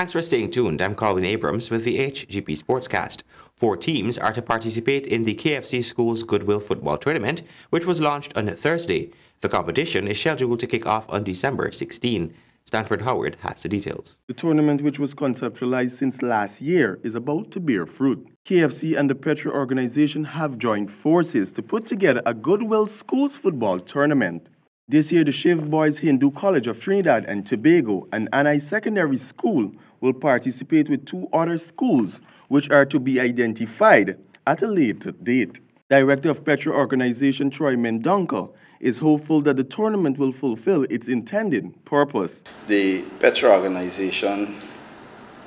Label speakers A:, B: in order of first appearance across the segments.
A: Thanks for staying tuned. I'm Colin Abrams with the HGP SPORTSCAST. 4 teams are to participate in the KFC Schools Goodwill Football Tournament, which was launched on Thursday. The competition is scheduled to kick off on December 16. Stanford Howard has the details.
B: The tournament, which was conceptualized since last year, is about to bear fruit. KFC and the Petra organization have joined forces to put together a Goodwill Schools Football Tournament. This year, the Shiv Boys Hindu College of Trinidad and Tobago and Anai Secondary School will participate with 2 other schools, which are to be identified at a later date. Director of Petra Organization Troy Mendonca is hopeful that the tournament will fulfill its intended purpose.
C: The Petra Organization,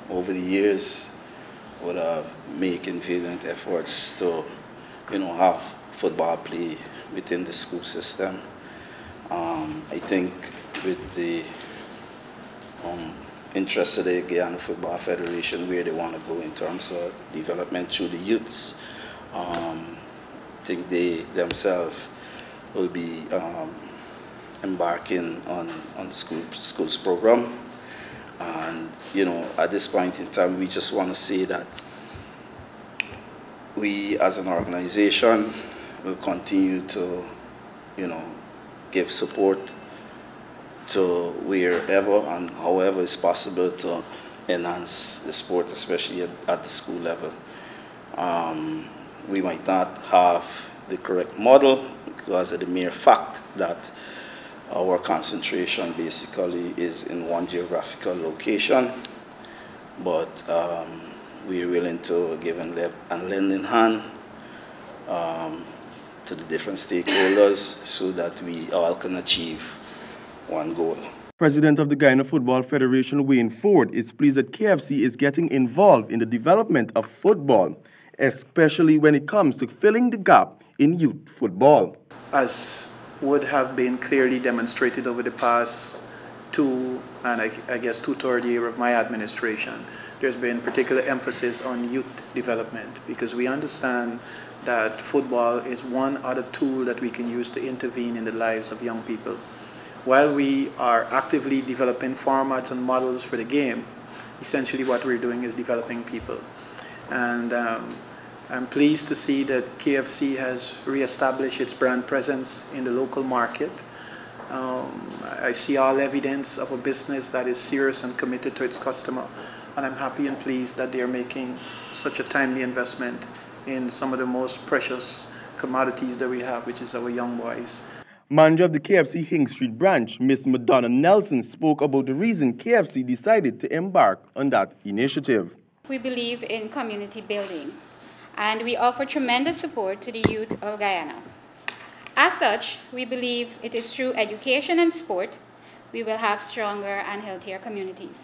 C: over the years, would have made valiant efforts to, have football play within the school system. I think with the interest of the Guyana Football Federation, where they want to go in terms of development through the youths, I think they themselves will be embarking on schools program. And, at this point in time, we just want to say that we as an organization will continue to, give support to wherever and however it's possible to enhance the sport, especially at the school level. We might not have the correct model because of the mere fact that our concentration basically is in one geographical location, but we're willing to give a lending hand to the different stakeholders so that we all can achieve one goal.
B: President of the Guyana Football Federation, Wayne Ford, is pleased that KFC is getting involved in the development of football, especially when it comes to filling the gap in youth football.
D: As would have been clearly demonstrated over the past 2 and I guess 2/3 year of my administration, there's been particular emphasis on youth development because we understand that football is one other tool that we can use to intervene in the lives of young people. While we are actively developing formats and models for the game, essentially what we're doing is developing people. And I'm pleased to see that KFC has reestablished its brand presence in the local market. I see all evidence of a business that is serious and committed to its customer, and I'm happy and pleased that they are making such a timely investment in some of the most precious commodities that we have, which is our young boys.
B: Manager of the KFC Hing Street branch, Ms. Madonna Nelson, spoke about the reason KFC decided to embark on that initiative.
E: We believe in community building, and we offer tremendous support to the youth of Guyana. As such, we believe it is through education and sport we will have stronger and healthier communities.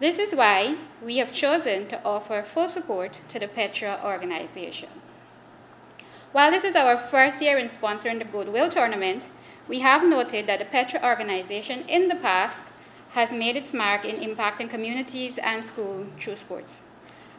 E: This is why we have chosen to offer full support to the Petra organization. While this is our first year in sponsoring the Goodwill Tournament, we have noted that the Petra organization in the past has made its mark in impacting communities and schools through sports.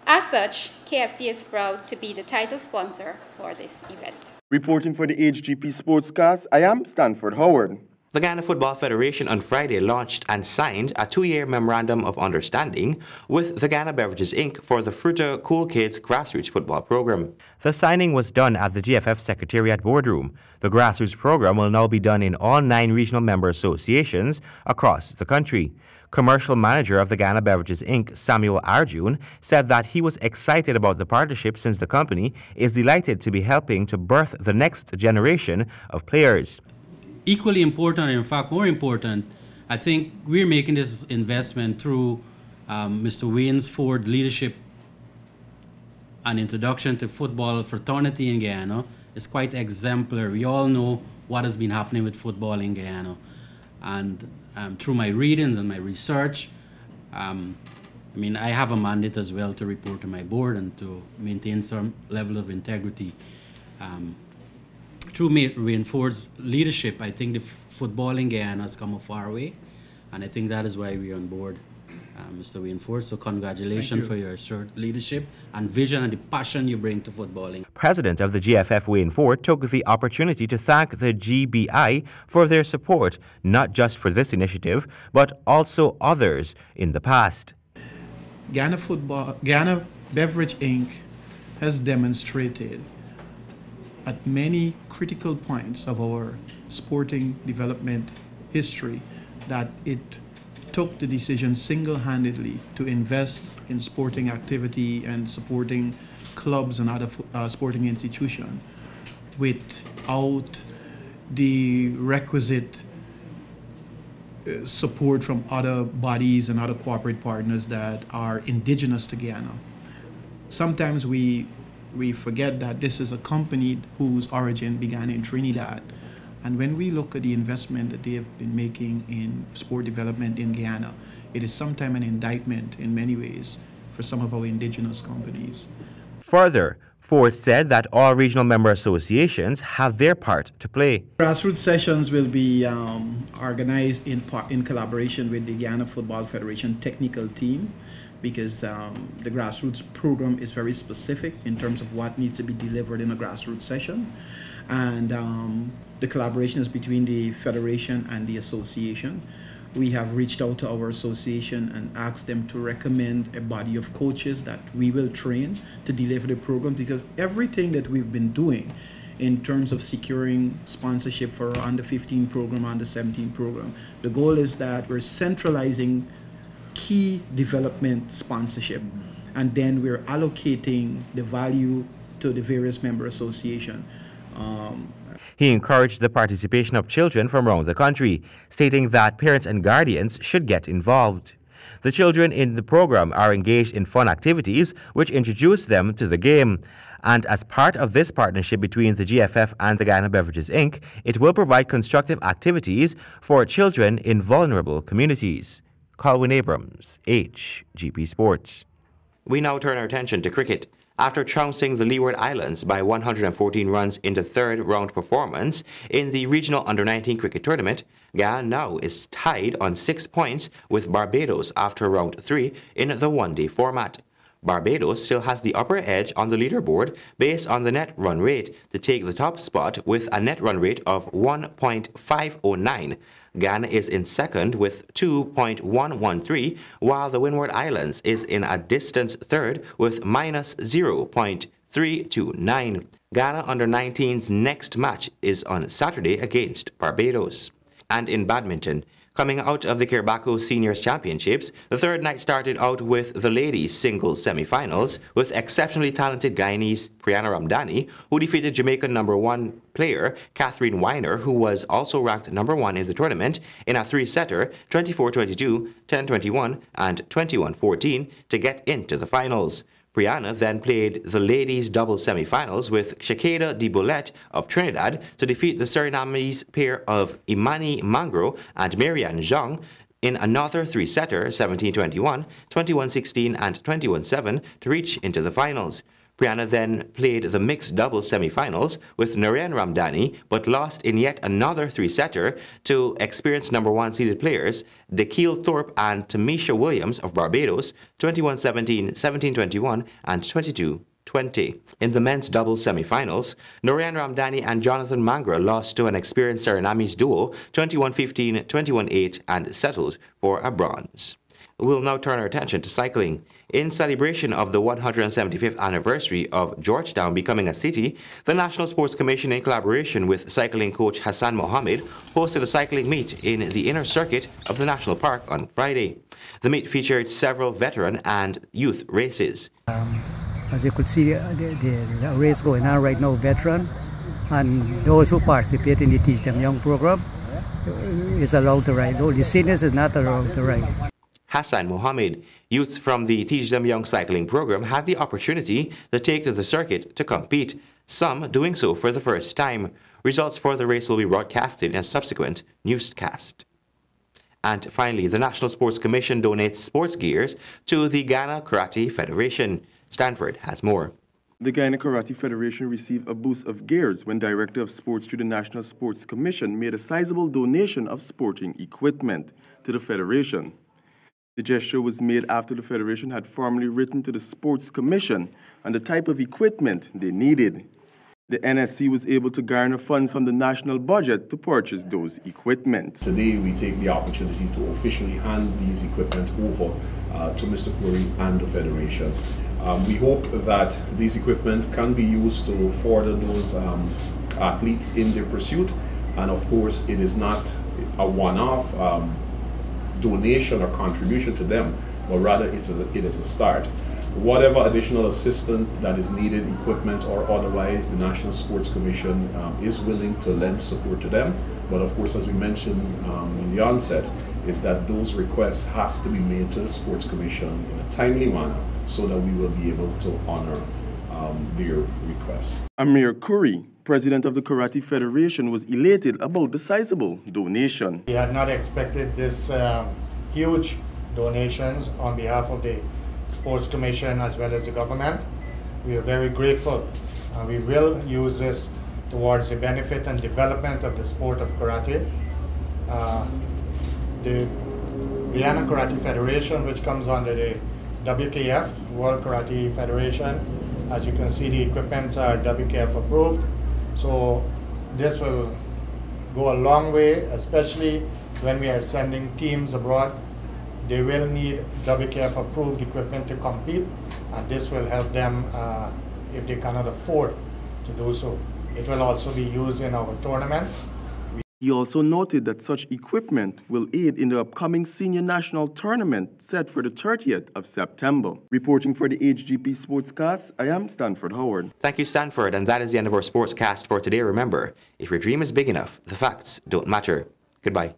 E: As such, KFC is proud to be the title sponsor for this event.
B: Reporting for the HGP SPORTSCAST, I am Stanford Howard.
A: The Guyana Football Federation on Friday launched and signed a 2-year memorandum of understanding with the Guyana Beverages Inc. for the Fruta Cool Kids grassroots football program. The signing was done at the GFF Secretariat boardroom. The grassroots program will now be done in all 9 regional member associations across the country. Commercial manager of the Guyana Beverages Inc., Samuel Arjun, said that he was excited about the partnership since the company is delighted to be helping to birth the next generation of players.
F: Equally important, and in fact more important, I think we're making this investment through Mr. Wayne Ford's leadership and introduction to football fraternity in Guyana is quite exemplary. We all know what has been happening with football in Guyana. And through my readings and my research, I have a mandate as well to report to my board and to maintain some level of integrity. Through Wayne Ford's leadership, I think the football in Guyana has come a far way, and I think that is why we're on board, Mr. Wayne Ford. So congratulations for your leadership and vision and the passion you bring to footballing.
A: President of the GFF, Wayne Ford, took the opportunity to thank the GBI for their support, not just for this initiative, but also others in the past.
D: Guyana Beverage Inc. has demonstrated at many critical points of our sporting development history that it took the decision single-handedly to invest in sporting activity and supporting clubs and other sporting institutions without the requisite support from other bodies and other corporate partners that are indigenous to Guyana. Sometimes we forget that this is a company whose origin began in Trinidad. And when we look at the investment that they have been making in sport development in Guyana, it is sometimes an indictment in many ways for some of our indigenous companies.
A: Further, Ford said that all regional member associations have their part to play.
D: Grassroots sessions will be organized in collaboration with the Guyana Football Federation technical team, because the grassroots program is very specific in terms of what needs to be delivered in a grassroots session. And the collaboration is between the federation and the association. We have reached out to our association and asked them to recommend a body of coaches that we will train to deliver the program, because everything that we've been doing in terms of securing sponsorship for our under 15 program, under 17 program, the goal is that we're centralizing key development sponsorship, and then we're allocating the value to the various member associations.
A: He encouraged the participation of children from around the country, stating that parents and guardians should get involved. The children in the program are engaged in fun activities which introduce them to the game. And as part of this partnership between the GFF and the Guyana Beverages Inc., it will provide constructive activities for children in vulnerable communities. Colwyn Abrams, HGP Sports. We now turn our attention to cricket. After trouncing the Leeward Islands by 114 runs in the third round performance in the regional under-19 cricket tournament, Guyana now is tied on 6 points with Barbados after round 3 in the one-day format. Barbados still has the upper edge on the leaderboard based on the net run rate to take the top spot with a net run rate of 1.509. Guyana is in second with 2.113, while the Windward Islands is in a distant third with minus 0.329. Guyana under-19's next match is on Saturday against Barbados. And in badminton, coming out of the Kiribati Seniors Championships, the third night started out with the ladies' singles semi-finals with exceptionally talented Guyanese Priyana Ramdani, who defeated Jamaican #1 player Catherine Weiner, who was also ranked #1 in the tournament, in a three-setter, 24-22, 10-21, and 21-14 to get into the finals. Priyana then played the ladies' doubles semi-finals with Shakeda de Boulette of Trinidad to defeat the Surinamese pair of Imani Mangro and Marianne Zhang in another three-setter, 17-21, 21-16, and 21-7 to reach into the finals. Priyana then played the mixed doubles semi-finals with Narayan Ramdani, but lost in yet another three-setter to experienced #1 seeded players Dekeel Thorpe and Tamisha Williams of Barbados, 21-17, 17-21, and 22-20. In the men's doubles semi-finals, Narayan Ramdani and Jonathan Mangra lost to an experienced Surinamese duo, 21-15, 21-8, and settled for a bronze. We'll now turn our attention to cycling. In celebration of the 175th anniversary of Georgetown becoming a city, the National Sports Commission, in collaboration with cycling coach Hassan Mohammed, hosted a cycling meet in the inner circuit of the National Park on Friday. The meet featured several veteran and youth races.
G: As you could see, the race going on right now, veteran, and those who participate in the Teach Them Young program is allowed to ride. Only seniors is not allowed to ride.
A: Hassan Mohammed. Youths from the Teach Them Young cycling program had the opportunity to take to the circuit to compete, some doing so for the first time. Results for the race will be broadcasted in a subsequent newscast. And finally, the National Sports Commission donates sports gears to the Ghana Karate Federation. Stanford has more.
B: The Guyana Karate Federation received a boost of gears when Director of Sports to the National Sports Commission made a sizable donation of sporting equipment to the Federation. The gesture was made after the Federation had formally written to the Sports Commission on the type of equipment they needed. The NSC was able to garner funds from the national budget to purchase those equipment.
H: Today we take the opportunity to officially hand these equipment over to Mr. Puri and the Federation. We hope that these equipment can be used to further those athletes in their pursuit, and of course it is not a one-off donation or contribution to them, but rather it is a start. Whatever additional assistance that is needed, equipment or otherwise, the National Sports Commission is willing to lend support to them. But of course, as we mentioned in the onset, is that those requests has to be made to the Sports Commission in a timely manner so that we will be able to honor their requests.
B: Amir Khoury, president of the Karate Federation, was elated about the sizable donation.
I: We had not expected this huge donations on behalf of the Sports Commission as well as the government. We are very grateful, and we will use this towards the benefit and development of the sport of karate. The Guyana Karate Federation, which comes under the WKF, World Karate Federation, as you can see, the equipments are WKF approved. So this will go a long way, especially when we are sending teams abroad. They will need WKF approved equipment to compete, and this will help them if they cannot afford to do so. It will also be used in our tournaments.
B: He also noted that such equipment will aid in the upcoming senior national tournament set for the 30th of September. Reporting for the HGP SPORTSCAST, I am Stanford Howard.
A: Thank you, Stanford, and that is the end of our Sportscast for today. Remember, if your dream is big enough, the facts don't matter. Goodbye.